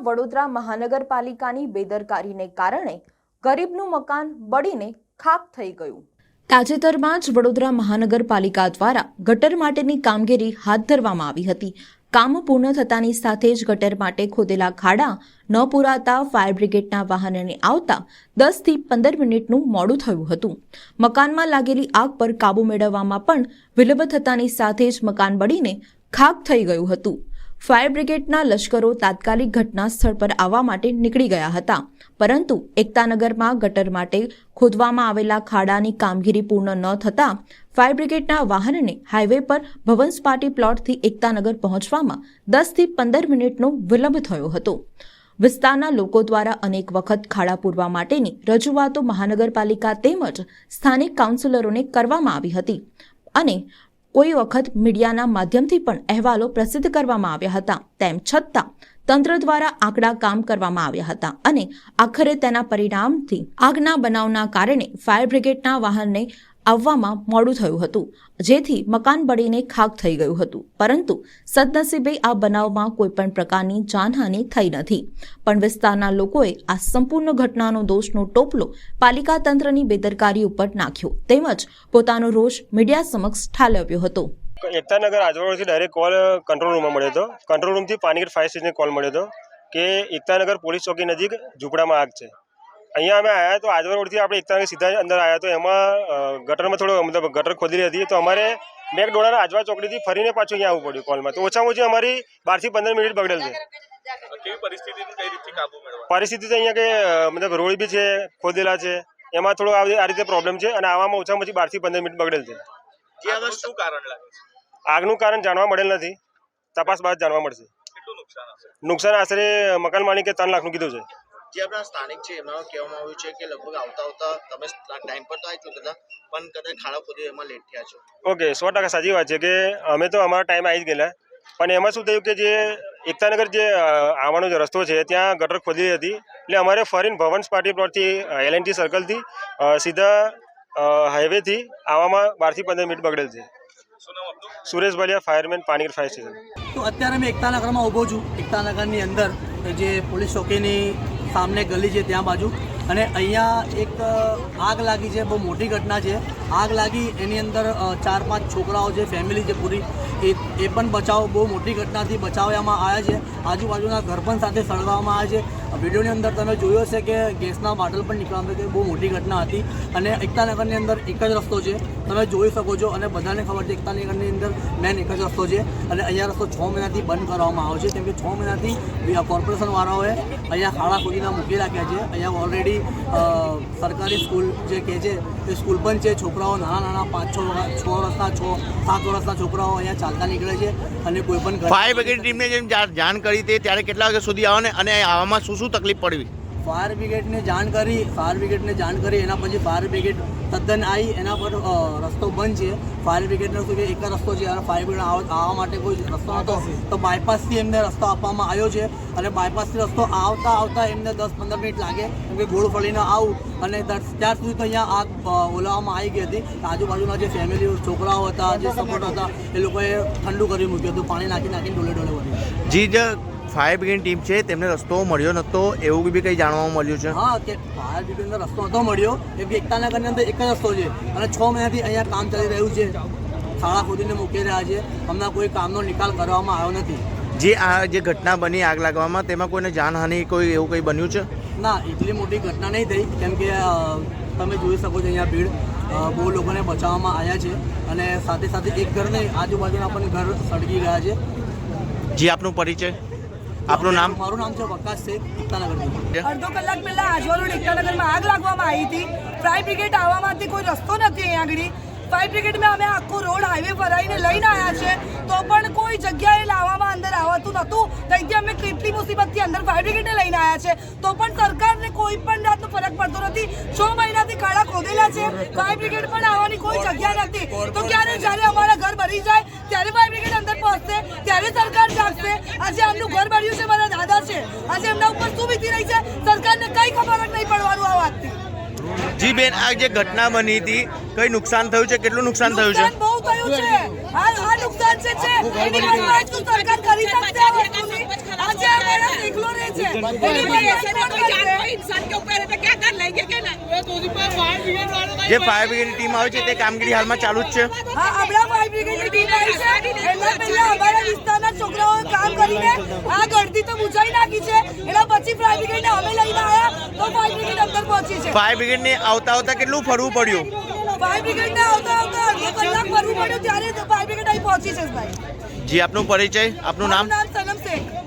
રાજ્યમાં વડોદરા મહાનગરપાલિકાની બેદરકારીને કારણે ગરીબનું મકાન બળીને ખાખ થઈ ગયું। તાજેતરમાં જ વડોદરા મહાનગરપાલિકા દ્વારા ગટર માટેની કામગીરી હાથ ધરવામાં આવી હતી। કામ પૂર્ણ થતાની સાથે જ ગટર માટે ખોદેલા ખાડા ન પૂરાતા ફાયર બ્રિગેડના વાહનને આવતા 10 થી 15 મિનિટનું મોડું થયું હતું। મકાનમાં લાગેલી આગ પર કાબૂ મેળવવામાં પણ વિલંબ થતાની સાથે જ મકાન બળીને ખાખ થઈ ગયું હતું। ફાયર બ્રિગેડના લશ્કરો તાત્કાલિક ઘટના સ્થળ પર આવવા માટે નીકળી ગયા હતા, પરંતુ એકતાનગરમાં ગટર માટે ખોદવામાં આવેલા ખાડાની કામગીરી પૂર્ણ ન થતાં ફાયર બ્રિગેડના વાહનને હાઈવે પર ભવન્સ પાર્ટી પ્લોટથી એકતાનગર પહોંચવામાં 10 થી 15 મિનિટનો વિલંબ થયો હતો। વિસ્તારના લોકો દ્વારા અનેક વખત ખાડા પૂરવા માટેની રજૂઆતો મહાનગરપાલિકા તેમજ સ્થાનિક કાઉન્સિલરોને કરવામાં આવી હતી અને કોઈ વખત મીડિયાના માધ્યમથી પણ અહેવાલો પ્રસિદ્ધ કરવામાં આવ્યા હતા। તેમ છતાં તંત્ર દ્વારા આંકડા કામ કરવામાં આવ્યા હતા અને આખરે તેના પરિણામથી આગના બનાવના કારણે ફાયર બ્રિગેડના વાહનને આવવામાં મોડું થયું હતું, જેથી મકાન બળીને ખાખ થઈ ગયું હતું। પરંતુ સદનસીબે આ બનાવમાં કોઈપણ પ્રકારની જાનહાનિ થઈ નથી, પણ વિસ્તારના લોકોએ આ સંપૂર્ણ ઘટનાનો દોષનો ટોપલો પાલિકા તંત્રની બેદરકારી ઉપર નાખ્યો તેમજ પોતાનો રોષ મીડિયા સમક્ષ ઠાલવ્યો હતો। એકતાનગર આજવાળથી ડાયરેક્ટ કોલ કંટ્રોલ રૂમમાં મળ્યો હતો। કંટ્રોલ રૂમથી પાનગઢ ફાયર સ્ટેશનને કોલ મળ્યો હતો કે એકતાનગર પોલીસ ચોકી નજીક ઝૂંપડામાં આગ છે। અહીંયા અમે આવ્યા તો આજવા રોડથી આપણે એકતાનગર સીધા અંદર આવ્યા તો એમાં ગટરમાં થોડો મતલબ ગટર ખોદેલી હતી, તો અમારે મેક ડોળાના આજવા ચોકડીથી ફરીને પાછું અહીંયા આવવું પડ્યું કોલમાં। તો ઓછામાં ઓછી અમારી 12 થી 15 મિનિટ બગડેલ છે। પરિસ્થિતિ તો અહીંયા કે મતલબ રોડ બી છે, ખોદેલા છે, એમાં થોડો આ રીતે પ્રોબ્લેમ છે અને આવામાં ઓછામાં ઓછી 12 થી 15 મિનિટ બગડેલ છે। આગનું કારણ જાણવા મળેલ નથી, તપાસ બાદ જાણવા મળશે। નુકસાન આશરે મકાન માલિકે 3 લાખનું કીધું છે। જે આપણા સ્થાનિક છે એમના કહેવામાં આવ્યું છે કે લગભગ આવતા તમે ટાઈમ પર તો આવી ચૂક્યા હતા, પણ કદાચ ખાડા ખોદી એમાં લેટ થયા છો। ઓકે, 100% સાચી વાત છે કે અમે તો અમારા ટાઈમ આવી જ ગયેલા, પણ એમાં શું થયું કે જે એકતાનગર જે આવવાનો જે રસ્તો છે ત્યાં ગટર ખોદેલી હતી, એટલે અમારે ફરીને ભવન્સ પાર્ટી પ્લોટથી LNT સર્કલથી સીધા હાઈવેથી આવવામાં 12 થી 15 મિનિટ બગડેલ છે। Suresh Baliya, fireman, Panagarh fire station. તો અત્યારે મેં એકતાનગરમાં ઊભો છું। એકતાનગરની અંદર જે પોલીસ ચોકીની સામને ગલી છે ત્યાં બાજુ, અને અહીંયા એક આગ લાગી છે, બહુ મોટી ઘટના છે। આગ લાગી એની અંદર 4-5 છોકરાઓ છે, ફેમિલી છે પૂરી, એ પણ બચાવ બહુ મોટી ઘટનાથી બચાવવામાં આવ્યા છે। આજુબાજુના ઘર પણ સાથે સળગાવવામાં આવ્યા છે। વિડીયોની અંદર તમે જોયો હશે કે ગેસના બાટલ પણ નીકળ્યા હતા, બહુ મોટી ઘટના હતી। અને એકતાનગરની અંદર એક જ રસ્તો છે, તમે જોઈ શકો છો, અને બધાને ખબર છે એકતાનગરની અંદર મેન એક જ રસ્તો છે, અને અહીંયા રસ્તો 6 મહિનાથી બંધ કરવામાં આવ્યો છે, કેમ કે 6 મહિનાથી કોર્પોરેશનવાળાઓએ અહીંયા ખાડા ખોદીને મૂકી રાખ્યા છે। અહીંયા ઓલરેડી સરકારી સ્કૂલ જે કહે છે એ સ્કૂલ પણ છે, છોકરાઓ નાના 5-6 વર્ષના 6-7 વર્ષના છોકરાઓ અહીંયા ચાલતા નીકળે છે, અને કોઈ પણ ફાયર બ્રિગેડ ટીમને જેમ જાણ કરી તે ત્યારે કેટલા વાગ્યા સુધી આવો ને, અને આવામાં શું શું તકલીફ પડવી? ફાયર બ્રિગેડને જાણ કરી એના પછી ફાયર બ્રિગેડ તદ્દન આવી, એના પર રસ્તો બંધ છે। ફાયર બ્રિગેડનો શું કે એક જ રસ્તો છે, અને ફાયર બ્રિગેડ આવવા માટે કોઈ રસ્તો નહોતો, તો બાયપાસથી એમને રસ્તો આપવામાં આવ્યો છે, અને બાયપાસથી રસ્તો આવતા એમને 10-15 મિનિટ લાગે, કેમ કે ગોળ ફળીને આવું, અને ત્યાર સુધી તો અહીંયા આગ ઓલાવવામાં આવી ગઈ હતી। આજુબાજુના જે ફેમિલી છોકરાઓ હતા, જે સપોર્ટ હતા, એ લોકોએ ઠંડુ કરી મૂક્યું હતું, પાણી નાખીને ડોલે વળી। જે ફાયર બ્રિગેડ ટીમ છે તેમને રસ્તો મળ્યો નહોતો એવું બી કંઈ જાણવા મળ્યું છે? હા, કે ફાયર બ્રિગેડનો રસ્તો નહોતો મળ્યો, કેમ કે એકતાનગરની અંદર એક જ રસ્તો છે, અને 6 મહિનાથી અહીંયા કામ ચાલી રહ્યું છે, ખાડા ખોદીને મૂકી રહ્યા છે, હમણાં કોઈ કામનો નિકાલ કરવામાં આવ્યો નથી। જે ઘટના બની આગ લાગવામાં, તેમાં કોઈને જાનહાનિ કોઈ એવું કંઈ બન્યું છે? ના, એટલી મોટી ઘટના નહીં થઈ, કેમ કે તમે જોઈ શકો છો અહીંયા ભીડ, બહુ લોકોને બચાવવામાં આવ્યા છે, અને સાથે સાથે એક ઘર નહીં, આજુબાજુના પણ ઘર સળગી ગયા છે। જી, આપનો પરિચય? આપનું નામ? મારું નામ છે વકાસ શેખ, એકતાનગરથી। અડધો કલાક પહેલા આજવા રોડ એકતાનગરમાં આગ લાગવામાં આવી હતી। ફાયર બ્રિગેડ આવવામાંથી કોઈ રસ્તો નથી અહીંયા આગળ। ફાયર બ્રિગેડમાં અમે આખો રોડ હાઈવે ભરાઈને લઈને આવ્યા છે, તો પણ કોઈ જગ્યાએ લાવવામાં અંદર આવતું નહોતું। ત્યાંથી અમે કેટલી મુસીબતથી અંદર ફાયર બ્રિગેડને લઈને આવ્યા છે, તો પણ સરકારને કોઈ પણ જાતનો ફરક પડતો નથી। 6 મહિનાથી ખાડા ખોદેલા છે, ફાયર બ્રિગેડ પણ આવવાની કોઈ જગ્યા નથી, તો ક્યારે જ્યારે અમારા ઘર ભરી જાય ત્યારે ફાયર બ્રિગેડ અંદર પહોંચશે, ત્યારે સરકાર જાગશે। આજે આમનું ઘર ભર્યું છે, મારા દાદા છે, આજે એમના ઉપર શું વીતી રહી છે સરકારને કઈ ખબર જ નહીં પડવાનું આ વાતથી। જી બેન, આ જે ઘટના બની હતી, કઈ નુકસાન થયું છે? કેટલું નુકસાન થયું છે? બહુ થયું છે। આ નુકસાન છે એની ભરપાઈ તો સરકાર કરી શકશે। આ વસ્તુની આજે આ માણસ એકલો રહે છે, एनी पर ऐसे ना कोई जान कोई इंसान के ऊपर है तो क्या कर लेंगे क्या ना જે ફાયર બ્રિગેડની ટીમ આવે છે તે કામગીરી હાલમાં ચાલુ જ છે. હા આપણા ફાયર બ્રિગેડની ટીમ આવી છે એના પહેલા અમારા વિસ્તારના છોકરાઓએ કામ કરીને આ ગળદી તો બુજાઈ નાખી છે એના પછી ફાયર બ્રિગેડને અમે લઈને આવ્યા તો ફાયર બ્રિગેડ અંદર પહોંચી છે. ફાયર બ્રિગેડને આવતા આવતા કેટલું ફરવું પડ્યું? ફાયર બ્રિગેડને આવતા આવતા અડધો કલાક ફરવું પડ્યું ત્યારે ફાયર બ્રિગેડ અહીં પહોંચી છે ભાઈ. જી આપનો પરિચય, આપનું નામ? નામ સનમ શેખ.